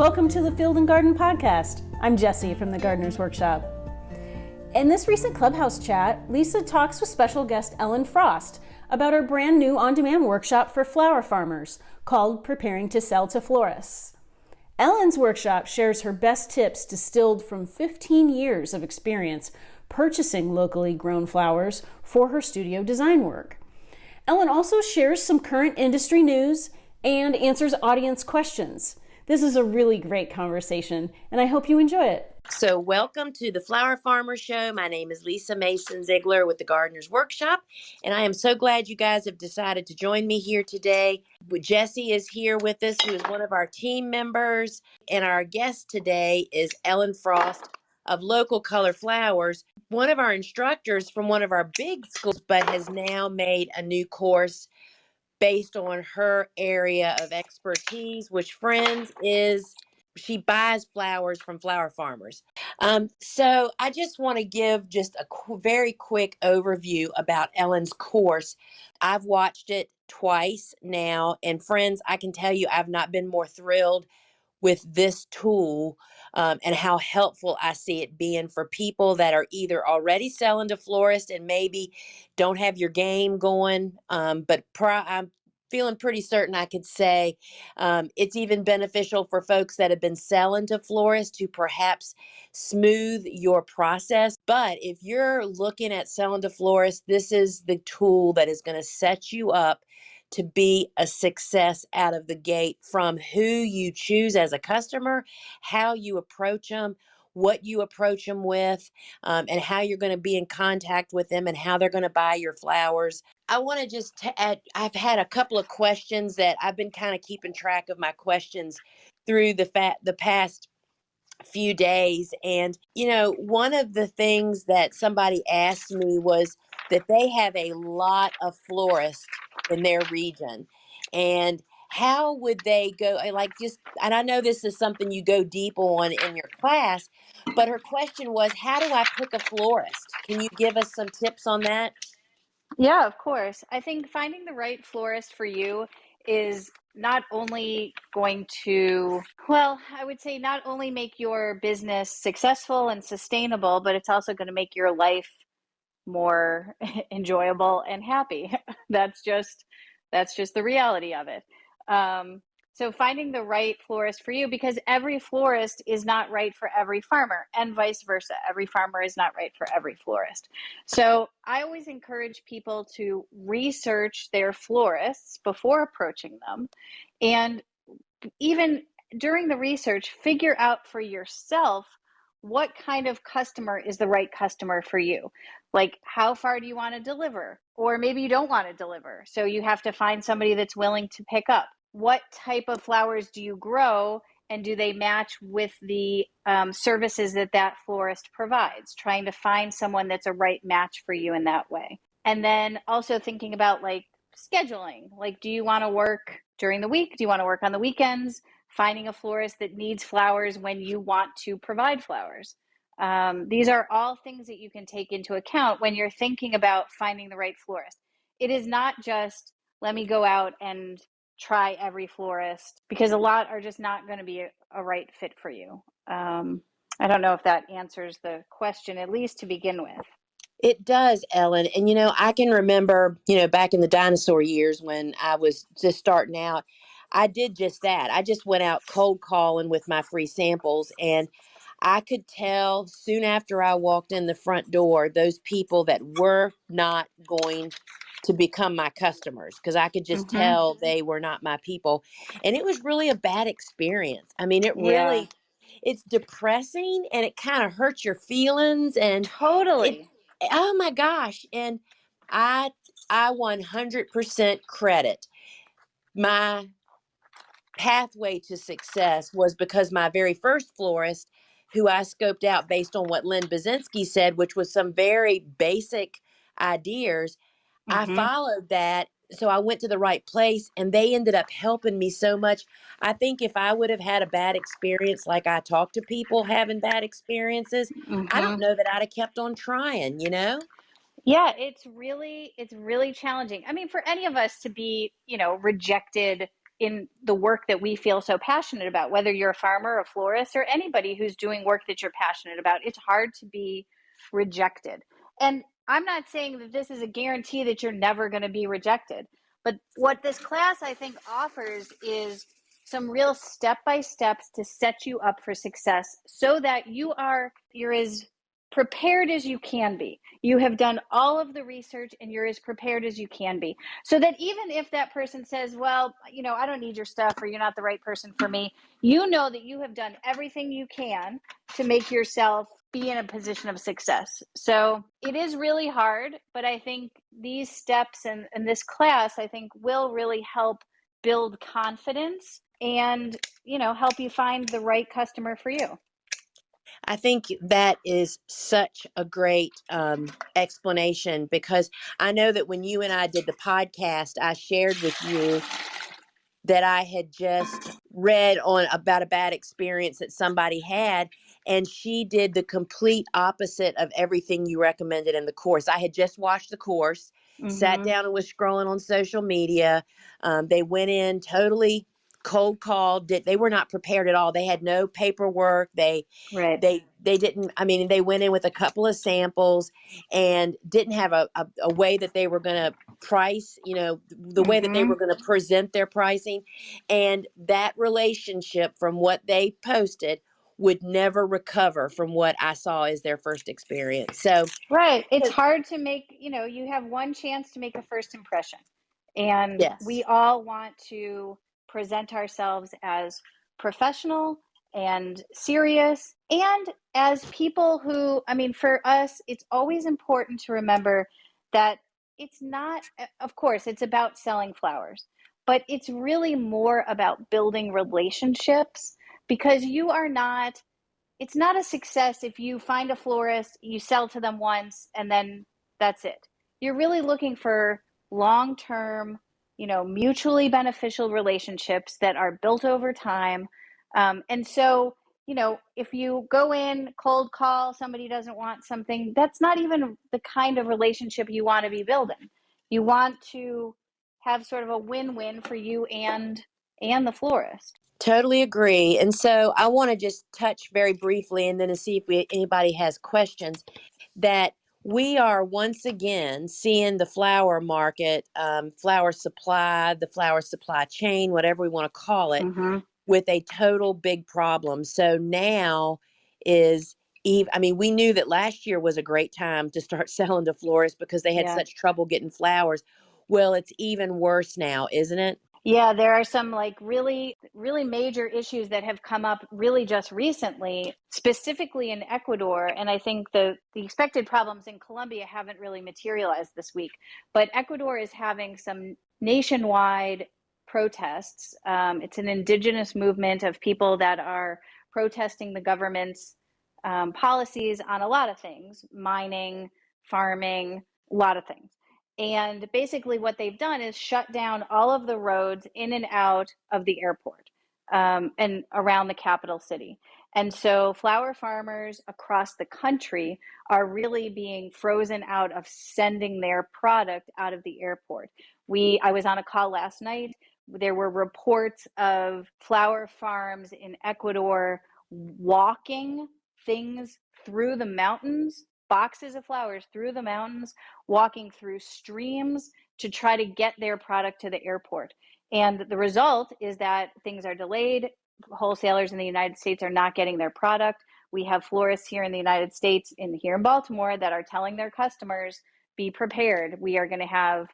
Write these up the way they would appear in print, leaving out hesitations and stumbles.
Welcome to the Field and Garden Podcast. I'm Jessie from the Gardener's Workshop. In this recent Clubhouse chat, Lisa talks with special guest Ellen Frost about her brand new on-demand workshop for flower farmers called Preparing to Sell to Florists. Ellen's workshop shares her best tips distilled from 15 years of experience purchasing locally grown flowers for her studio design work. Ellen also shares some current industry news and answers audience questions. This is a really great conversation, and I hope you enjoy it. So welcome to the Flower Farmer Show. My name is Lisa Mason-Ziegler with the Gardener's Workshop, and I am so glad you guys have decided to join me here today. Jessie is here with us, who is one of our team members, and our guest today is Ellen Frost of Local Color Flowers, one of our instructors from one of our big schools, but has now made a new course based on her area of expertise, which, friends, is she buys flowers from flower farmers. So I just want to give just a very quick overview about Ellen's course. I've watched it twice now, and friends, I can tell you I've not been more thrilled with this tool and how helpful I see it being for people that are either already selling to florists and maybe don't have your game going, but I'm feeling pretty certain I could say it's even beneficial for folks that have been selling to florists to perhaps smooth your process. But if you're looking at selling to florists, this is the tool that is going to set you up to be a success out of the gate, from who you choose as a customer, how you approach them, what you approach them with, and how you're going to be in contact with them and how they're going to buy your flowers. I want to just add, I've had a couple of questions that I've been kind of keeping track of my questions through the past few days. And, one of the things that somebody asked me was that they have a lot of florists in their region. And how would they go, and I know this is something you go deep on in your class, but her question was, how do I pick a florist? Can you give us some tips on that? Yeah, of course. I think finding the right florist for you is not only going to, I would say not only make your business successful and sustainable, but it's also going to make your life more enjoyable and happy. That's just the reality of it. So finding the right florist for you, because every florist is not right for every farmer, and vice versa. Every farmer is not right for every florist. So I always encourage people to research their florists before approaching them. And even during the research, figure out for yourself what kind of customer is the right customer for you. Like, how far do you want to deliver? Or maybe you don't want to deliver, so you have to find somebody that's willing to pick up. What type of flowers do you grow, and do they match with the services that florist provides? Trying to find someone that's a right match for you in that way. And then also thinking about scheduling. Do you want to work during the week? Do you want to work on the weekends? Finding a florist that needs flowers when you want to provide flowers. These are all things that you can take into account when you're thinking about finding the right florist. It is not just, let me go out and try every florist, because a lot are just not going to be a right fit for you. I don't know if that answers the question, at least to begin with. It does, Ellen. And, I can remember, back in the dinosaur years when I was just starting out, I did just that. I just went out cold calling with my free samples, and I could tell soon after I walked in the front door, those people that were not going to become my customers, because I could just tell they were not my people. And it was really a bad experience. I mean, it's depressing, and it kind of hurts your feelings, and totally. Oh my gosh. And I 100% credit my pathway to success was because my very first florist, who I scoped out based on what Lynn Bazinski said, which was some very basic ideas, I followed that. So I went to the right place, and they ended up helping me so much. I think if I would have had a bad experience, like I talk to people having bad experiences, I don't know that I'd have kept on trying, Yeah, it's really challenging. I mean, for any of us to be, rejected in the work that we feel so passionate about, whether you're a farmer, a florist, or anybody who's doing work that you're passionate about. It's hard to be rejected. And I'm not saying that this is a guarantee that you're never going to be rejected, but what this class I think offers is some real step-by-steps to set you up for success so that you're as prepared as you can be. You have done all of the research and you're as prepared as you can be. So that even if that person says, well, I don't need your stuff, or you're not the right person for me, you know that you have done everything you can to make yourself be in a position of success. So it is really hard, but I think these steps and this class, I think, will really help build confidence and, help you find the right customer for you. I think that is such a great explanation, because I know that when you and I did the podcast, I shared with you that I had just read on about a bad experience that somebody had, and she did the complete opposite of everything you recommended in the course. I had just watched the course, sat down and was scrolling on social media. They went in totally cold called. They were not prepared at all. They had no paperwork. They didn't, they went in with a couple of samples and didn't have a way that they were going to price, the way that they were going to present their pricing. And that relationship from what they posted would never recover from what I saw as their first experience. So, right. It's hard to make, you have one chance to make a first impression. And yes, we all want to present ourselves as professional and serious, and as people who, for us, it's always important to remember that it's not, of course, it's about selling flowers, but it's really more about building relationships, because it's not a success if you find a florist, you sell to them once, and then that's it. You're really looking for long-term, mutually beneficial relationships that are built over time. And so, if you go in, cold call, somebody doesn't want something, that's not even the kind of relationship you want to be building. You want to have sort of a win-win for you and the florist. totally agree. And so I want to just touch very briefly, and then to see if anybody has questions, that we are once again seeing the flower market, flower supply, the flower supply chain, whatever we want to call it, with a total big problem. So now is, we knew that last year was a great time to start selling to florists because they had such trouble getting flowers. Well, it's even worse now, isn't it? Yeah, there are some really, really major issues that have come up really just recently, specifically in Ecuador. And I think the expected problems in Colombia haven't really materialized this week. But Ecuador is having some nationwide protests. It's an indigenous movement of people that are protesting the government's policies on a lot of things, mining, farming, a lot of things. And basically what they've done is shut down all of the roads in and out of the airport and around the capital city. And so flower farmers across the country are really being frozen out of sending their product out of the airport. I was on a call last night. There were reports of flower farms in Ecuador walking things through the mountains, boxes of flowers through the mountains, walking through streams to try to get their product to the airport. And the result is that things are delayed. Wholesalers in the United States are not getting their product. We have florists here in the United States, here in Baltimore, that are telling their customers, be prepared. We are going to have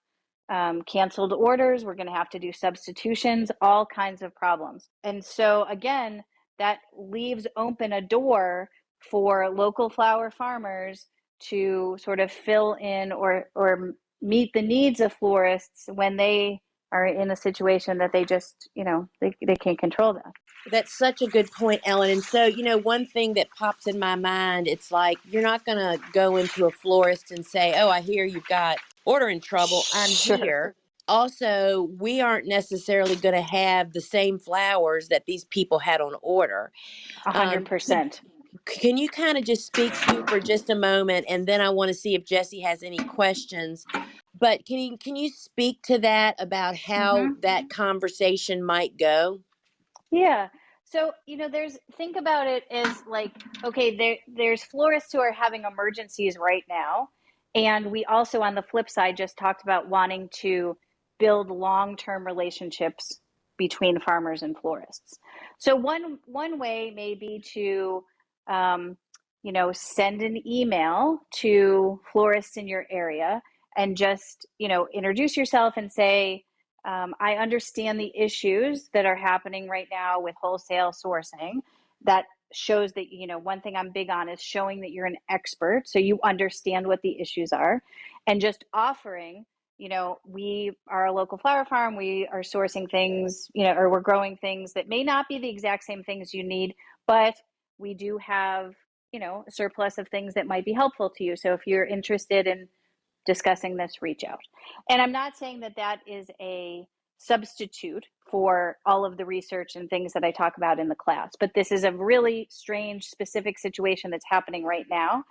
canceled orders. We're going to have to do substitutions, all kinds of problems. And so again, that leaves open a door for local flower farmers to sort of fill in or meet the needs of florists when they are in a situation that they just, they can't control that. That's such a good point, Ellen. And so, one thing that pops in my mind, it's like, you're not going to go into a florist and say, oh, I hear you've got ordering trouble. I'm here. Also, we aren't necessarily going to have the same flowers that these people had on order. 100%. Can you kind of just speak to for just a moment? And then I want to see if Jesse has any questions. But can you speak to that about how that conversation might go? Yeah. So, think about it as like, okay, there's florists who are having emergencies right now. And we also, on the flip side, just talked about wanting to build long-term relationships between farmers and florists. So one way may be to, send an email to florists in your area and just, introduce yourself and say, I understand the issues that are happening right now with wholesale sourcing. That shows that, one thing I'm big on is showing that you're an expert, so you understand what the issues are, and just offering, we are a local flower farm. We are sourcing things, or we're growing things that may not be the exact same things you need, but we do have, a surplus of things that might be helpful to you. So if you're interested in discussing this, reach out. And I'm not saying that that is a substitute for all of the research and things that I talk about in the class, but this is a really strange, specific situation that's happening right now.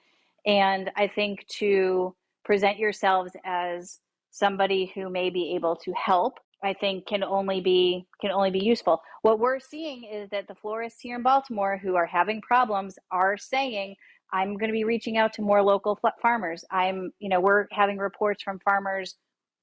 And I think to present yourselves as somebody who may be able to help, I think can only be useful. What we're seeing is that the florists here in Baltimore who are having problems are saying, I'm going to be reaching out to more local farmers. We're having reports from farmers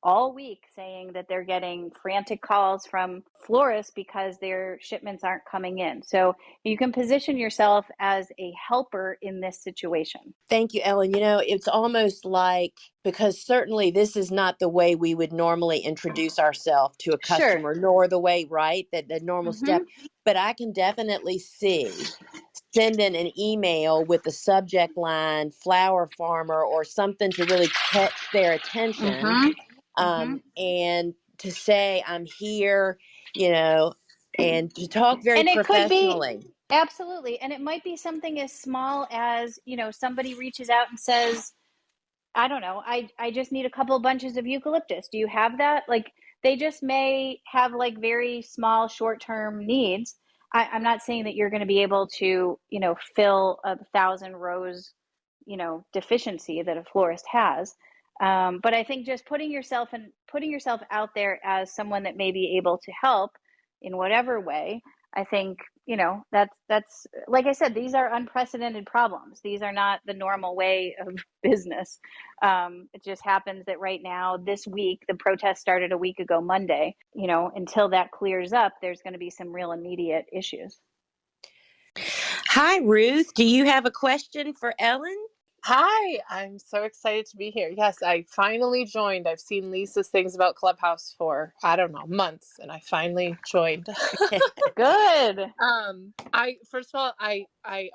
all week saying that they're getting frantic calls from florists because their shipments aren't coming in. So you can position yourself as a helper in this situation. Thank you, Ellen. It's almost like, because certainly this is not the way we would normally introduce ourselves to a customer, nor the way, right, that the normal step. But I can definitely see sending an email with the subject line flower farmer or something to really catch their attention, and to say I'm here, and to talk very And it could be, professionally. absolutely. And it might be something as small as, somebody reaches out and says, I don't know, I just need a couple bunches of eucalyptus. Do you have that? Like, they just may have like very small short-term needs. I'm not saying that you're going to be able to, fill 1,000 rows, deficiency that a florist has. But I think just putting yourself out there as someone that may be able to help in whatever way, I think, that's like I said, these are unprecedented problems. These are not the normal way of business. It just happens that right now, this week, the protest started a week ago, Monday. Until that clears up, there's going to be some real immediate issues. Hi, Ruth. Do you have a question for Ellen? Hi, I'm so excited to be here. Yes, I finally joined. I've seen Lisa's things about Clubhouse for, I don't know, months, and I finally joined. Good. I first of all, I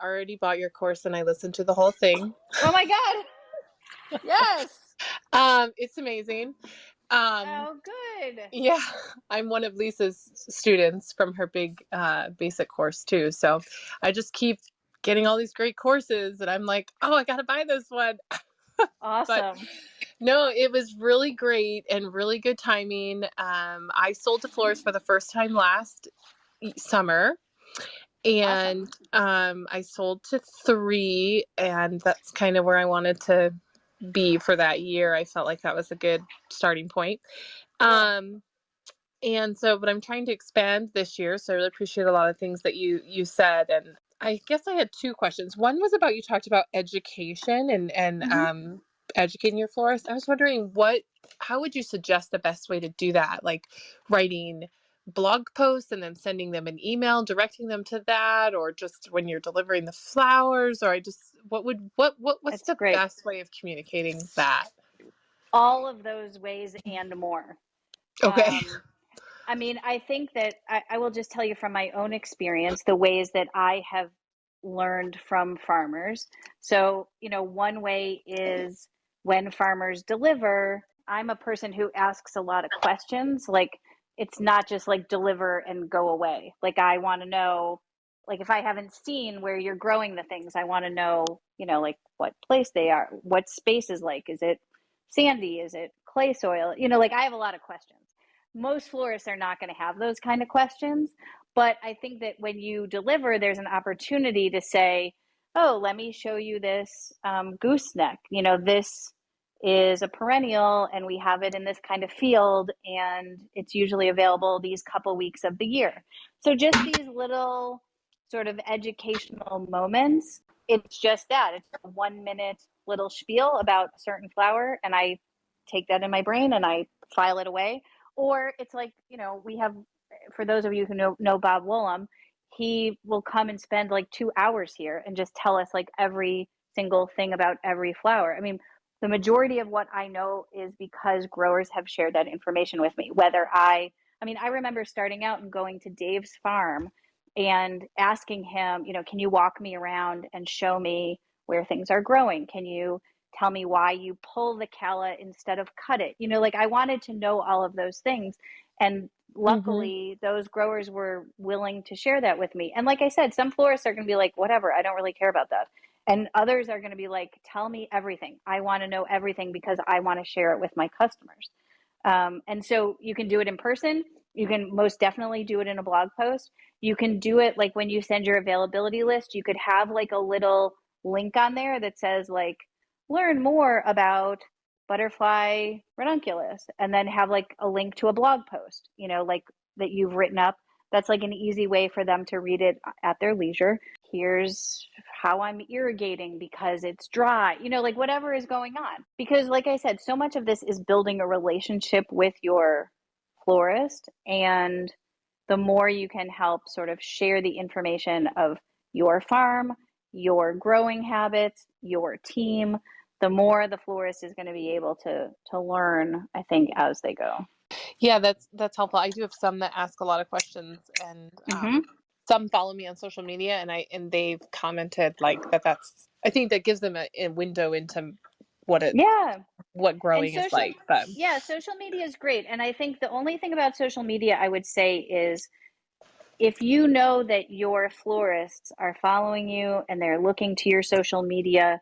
already bought your course and I listened to the whole thing. Oh my God. Yes. It's amazing. Oh, good. Yeah, I'm one of Lisa's students from her big basic course too. So I just keep getting all these great courses and I'm like, oh, I got to buy this one. Awesome. But no, it was really great and really good timing. I sold to Florist for the first time last summer. And I sold to 3, and that's kind of where I wanted to be for that year. I felt like that was a good starting point. And so, but I'm trying to expand this year. So I really appreciate a lot of things that you said. And I guess I had 2 questions. One was about, you talked about education and educating your florist. I was wondering how would you suggest the best way to do that? Like writing blog posts and then sending them an email, directing them to that, or just when you're delivering the flowers, or what's the best way of communicating that? All of those ways and more. Okay. I mean, I think that I will just tell you from my own experience, the ways that I have learned from farmers. So, one way is when farmers deliver, I'm a person who asks a lot of questions. Like, it's not just like deliver and go away. Like, I want to know, like, if I haven't seen where you're growing the things, I want to know, like what place they are, what space is like. Is it sandy? Is it clay soil? Like, I have a lot of questions. Most florists are not going to have those kind of questions, but I think that when you deliver, there's an opportunity to say, oh, let me show you this gooseneck. This is a perennial and we have it in this kind of field and it's usually available these couple weeks of the year. So just these little sort of educational moments. It's just that. It's a 1 minute little spiel about a certain flower, and I take that in my brain and I file it away. Or it's like, we have, for those of you who know Bob Woolham, he will come and spend like 2 hours here and just tell us like every single thing about every flower. I mean, the majority of what I know is because growers have shared that information with me. I remember starting out and going to Dave's farm and asking him, can you walk me around and show me where things are growing? Can you tell me why you pull the calla instead of cut it? I wanted to know all of those things. And luckily, those growers were willing to share that with me. And like I said, some florists are going to be like, whatever, I don't really care about that. And others are going to be like, tell me everything. I want to know everything because I want to share it with my customers. And so you can do it in person. You can most definitely do it in a blog post. You can do it like when you send your availability list, you could have like a little link on there that says like, learn more about butterfly ranunculus, and then have like a link to a blog post, like that you've written up. That's like an easy way for them to read it at their leisure. Here's how I'm irrigating because it's dry, like whatever is going on. Because like I said, so much of this is building a relationship with your florist. And the more you can help sort of share the information of your farm, your growing habits, your team, the more the florist is going to be able to learn, I think, as they go. Yeah, that's helpful. I do have some that ask a lot of questions, and some follow me on social media, and they've commented like that's. I think that gives them a window into what growing is like. But yeah, social media is great, and I think the only thing about social media I would say is, if you know that your florists are following you and they're looking to your social media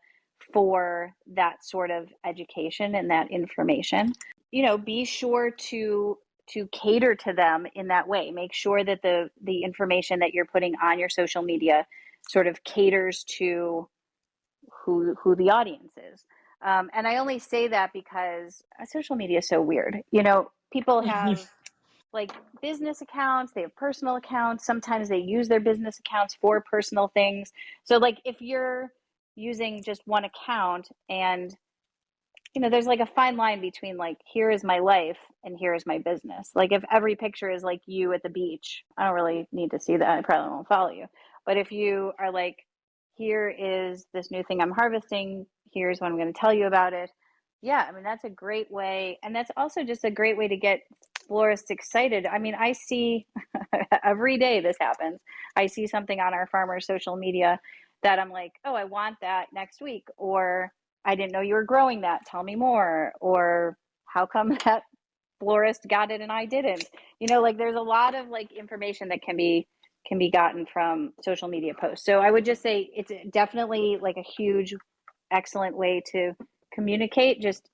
for that sort of education and that information, be sure to cater to them in that way. Make sure that the information that you're putting on your social media sort of caters to who the audience is. And I only say that because social media is so weird. People have like business accounts, they have personal accounts. Sometimes they use their business accounts for personal things. So like if you're using just one account, and there's like a fine line between like, here is my life and here is my business. Like if every picture is like you at the beach, I don't really need to see that. I probably won't follow you. But if you are like, here is this new thing I'm harvesting, here's what I'm going to tell you about it. Yeah, I mean, that's a great way. And that's also just a great way to get florists excited. I mean, I see every day this happens. I see something on our farmers' social media that I'm like, oh, I want that next week. Or I didn't know you were growing that. Tell me more. Or how come that florist got it and I didn't? Like there's a lot of like information that can be gotten from social media posts. So I would just say it's definitely like a huge, excellent way to communicate. Just,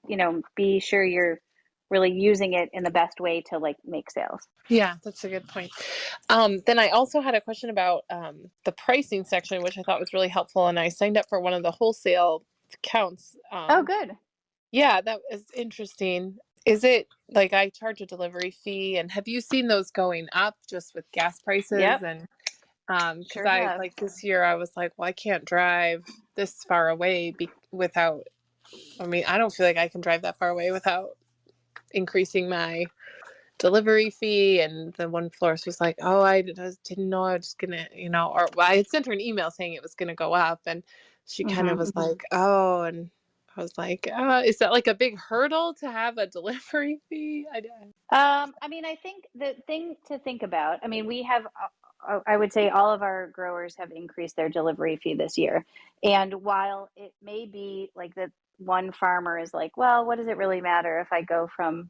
be sure you're really using it in the best way to like make sales. Yeah, that's a good point. Then I also had a question about the pricing section, which I thought was really helpful. And I signed up for one of the wholesale accounts. Oh, good. Yeah, that is interesting. Is it like I charge a delivery fee, and have you seen those going up just with gas prices? Yep. And because Sure I have. like this year I was like, well, I can't drive this far away without. I mean, I don't feel like I can drive that far away without increasing my delivery fee. And the one florist was like, oh, I just didn't know I was gonna, or I had sent her an email saying it was gonna go up, and she kind of was like, oh, and I was like, is that like a big hurdle to have a delivery fee? I mean, I think the thing to think about, I mean, we have, I would say all of our growers have increased their delivery fee this year. And while it may be like that one farmer is like, well, what does it really matter if I go from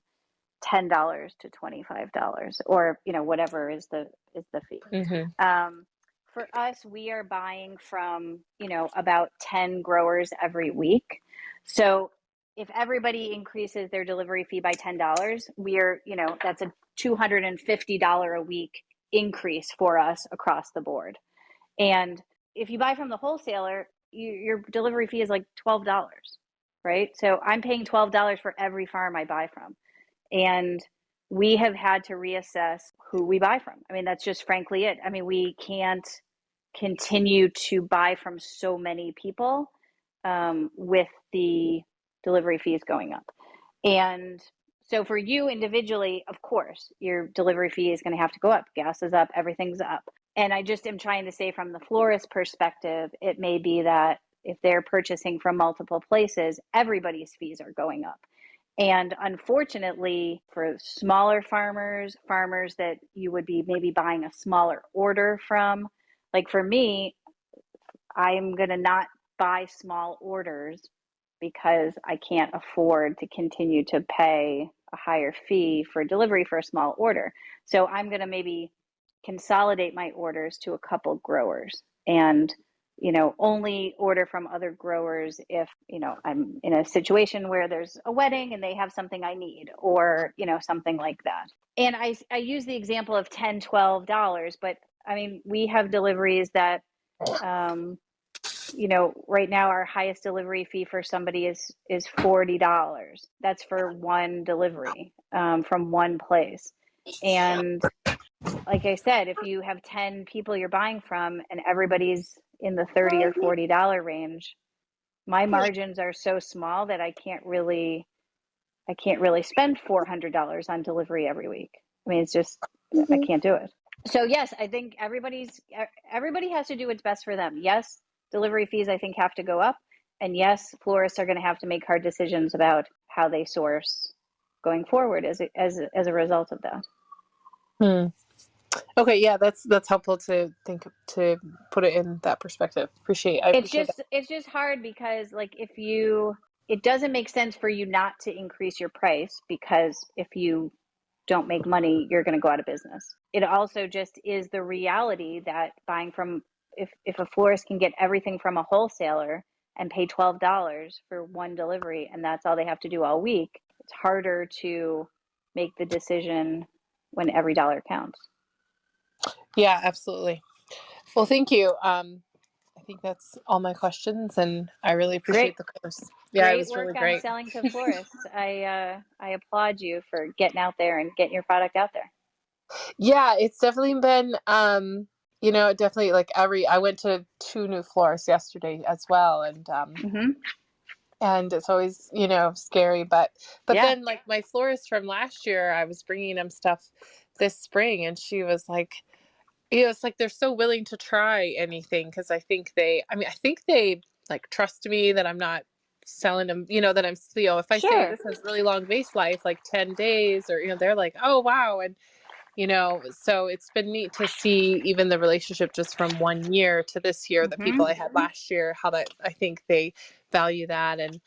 $10 to $25, or, whatever is the fee. For us, we are buying from, about 10 growers every week. So if everybody increases their delivery fee by $10, we're, that's a $250 a week increase for us across the board. And if you buy from the wholesaler, your delivery fee is like $12. right? So I'm paying $12 for every farm I buy from. And we have had to reassess who we buy from. I mean, that's just frankly it. I mean, we can't continue to buy from so many people with the delivery fees going up. And so for you individually, of course, your delivery fee is going to have to go up. Gas is up, everything's up. And I just am trying to say from the florist perspective, it may be that if they're purchasing from multiple places, everybody's fees are going up. And unfortunately, for smaller farmers that you would be maybe buying a smaller order from, like for me, I'm going to not buy small orders because I can't afford to continue to pay a higher fee for delivery for a small order. So I'm going to maybe consolidate my orders to a couple growers and only order from other growers if I'm in a situation where there's a wedding and they have something I need, or something like that. And I use the example of $10, $12, but I mean, we have deliveries that right now our highest delivery fee for somebody is $40. That's for one delivery from one place. And like I said, if you have 10 people you're buying from and everybody's in the $30 or $40 range, my margins are so small that I can't really spend $400 on delivery every week. I mean, it's just, I can't do it. So yes, I think everybody has to do what's best for them. Yes, delivery fees I think have to go up, and yes, florists are going to have to make hard decisions about how they source going forward as a result of that. Okay, yeah, that's helpful to put it in that perspective. It's just hard because it doesn't make sense for you not to increase your price, because if you don't make money, you're going to go out of business. It also just is the reality that buying from, if a florist can get everything from a wholesaler and pay $12 for one delivery and that's all they have to do all week, it's harder to make the decision when every dollar counts. Yeah, absolutely. Well, thank you. I think that's all my questions, and I really appreciate the course. Yeah, it was really great. Great work on selling to florists. I applaud you for getting out there and getting your product out there. Yeah, it's definitely been, definitely I went to 2 new florists yesterday as well, and and it's always scary, but then my florist from last year, I was bringing him stuff this spring, and she was like, it's like they're so willing to try anything, because I think they like trust me that I'm not selling them, that I'm, if I say this has really long base life, like 10 days, or they're like, oh wow. And so it's been neat to see even the relationship just from 1 year to this year, the people I had last year, how that I think they value that. And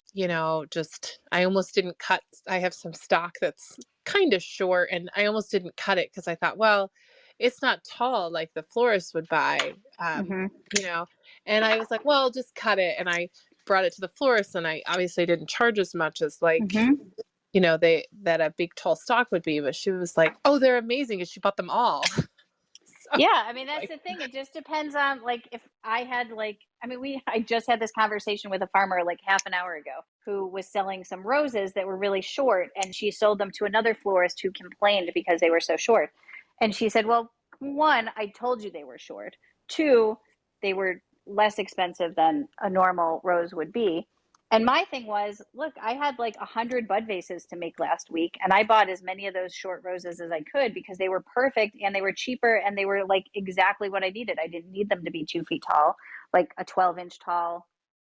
just I almost didn't cut. I have some stock that's kind of short, and I almost didn't cut it because I thought, well, it's not tall like the florist would buy, and I was like, well, just cut it. And I brought it to the florist, and I obviously didn't charge as much as that a big tall stock would be, but she was like, oh, they're amazing, and she bought them all. Yeah, I mean, that's the thing. It just depends on if I had I just had this conversation with a farmer half an hour ago who was selling some roses that were really short, and she sold them to another florist who complained because they were so short. And she said, well, 1, I told you they were short. 2, they were less expensive than a normal rose would be. And my thing was, look, I had 100 bud vases to make last week, and I bought as many of those short roses as I could because they were perfect and they were cheaper and they were exactly what I needed. I didn't need them to be 2 feet tall. A 12-inch tall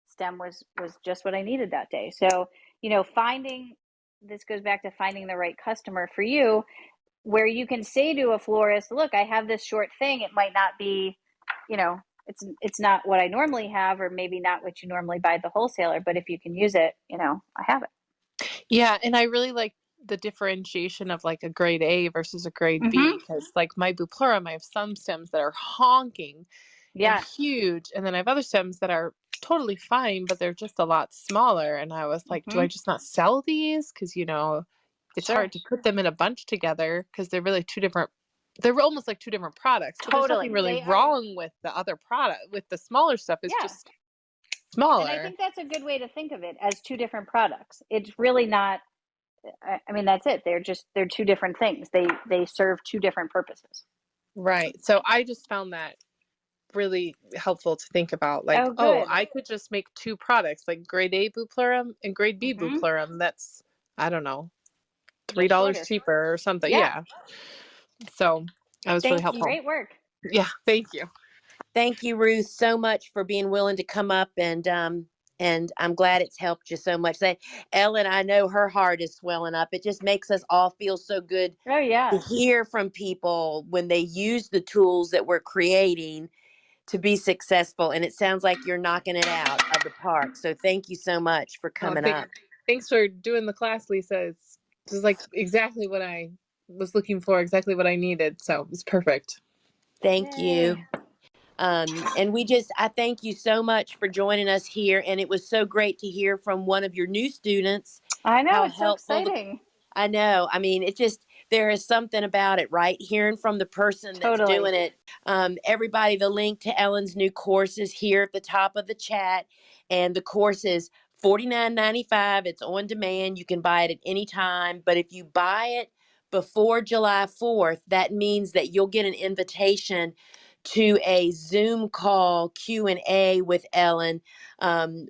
stem was just what I needed that day. So, this goes back to finding the right customer for you, where you can say to a florist, look, I have this short thing. It might not be, it's not what I normally have, or maybe not what you normally buy at the wholesaler, but if you can use it, I have it. Yeah. And I really like the differentiation of a grade A versus a grade B, because my Bupleurum, I have some stems that are honking and huge. And then I have other stems that are totally fine, but they're just a lot smaller. And I was like, do I just not sell these? Because, it's hard to put them in a bunch together because they're really they're almost like 2 different products. But there's nothing really wrong with the other product. With the smaller stuff, it's just smaller. And I think that's a good way to think of it, as two different products. It's really not, I mean, that's it. They're two different things. They serve two different purposes. Right. So I just found that really helpful to think about. Like, Oh, good. I could just make two products, like grade A bupleurum and grade B Mhm. bupleurum. That's, I don't know, Just $3 shorter. cheaper or something. Yeah. Yeah. So that was really Thank you. helpful. Great work. Yeah. Thank you. Thank you, Ruth, so much for being willing to come up, and I'm glad it's helped you so much. That Ellen, I know her heart is swelling up. It just makes us all feel so good Oh, to yeah. hear from people when they use the tools that we're creating to be successful. And it sounds like you're knocking it out of the park. So thank you so much for Oh, coming up. thanks for doing the class, Lisa. This is like exactly what I was looking for, exactly what I needed. So it's perfect. Thank Yay. you. And I thank you so much for joining us here. And it was so great to hear from one of your new students, I know. how It's so helpful exciting. I know. I mean, there is something about it, right? Hearing from the person that's Totally. doing it. Everybody, the link to Ellen's new course is here at the top of the chat. And the course is $49.95. It's on demand. You can buy it at any time. But if you buy it before July 4th, that means that you'll get an invitation to a Zoom call Q&A with Ellen,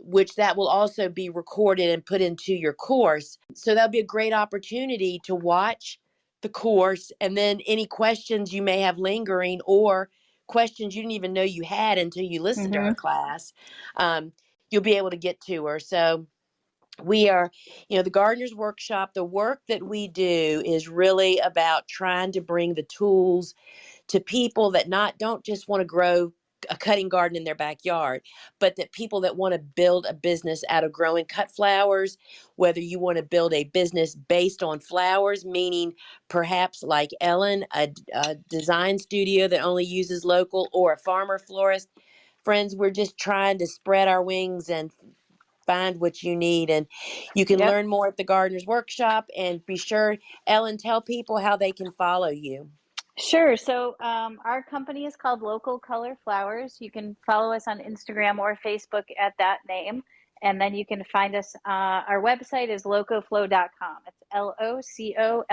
which that will also be recorded and put into your course. So that'll be a great opportunity to watch the course, and then any questions you may have lingering, or questions you didn't even know you had until you listened to her class, you'll be able to get to her. So we are, the Gardener's Workshop, the work that we do is really about trying to bring the tools to people that don't just want to grow a cutting garden in their backyard, but that people that want to build a business out of growing cut flowers, whether you want to build a business based on flowers, meaning perhaps like Ellen, a design studio that only uses local, or a farmer florist. Friends, we're just trying to spread our wings and find what you need. And you can Yep. learn more at the Gardener's Workshop. And be sure, Ellen, tell people how they can follow you. Sure. So our company is called Local Color Flowers. You can follow us on Instagram or Facebook at that name. And then you can find us, our website is locoflow.com. It's LOCOFLO.com.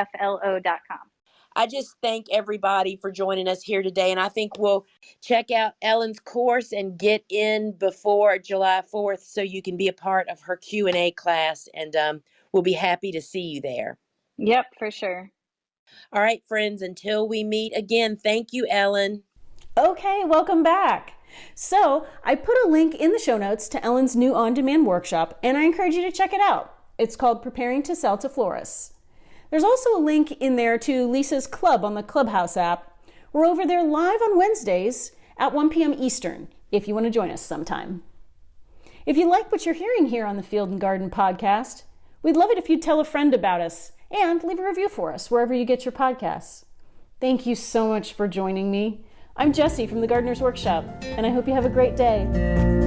I just thank everybody for joining us here today. And I think we'll check out Ellen's course and get in before July 4th so you can be a part of her Q&A class. And we'll be happy to see you there. Yep, for sure. All right, friends, until we meet again, thank you, Ellen. Okay, welcome back. So I put a link in the show notes to Ellen's new on-demand workshop, and I encourage you to check it out. It's called Preparing to Sell to Florists. There's also a link in there to Lisa's club on the Clubhouse app. We're over there live on Wednesdays at 1 p.m. Eastern, if you want to join us sometime. If you like what you're hearing here on the Field and Garden podcast, we'd love it if you'd tell a friend about us and leave a review for us wherever you get your podcasts. Thank you so much for joining me. I'm Jessie from the Gardener's Workshop, and I hope you have a great day.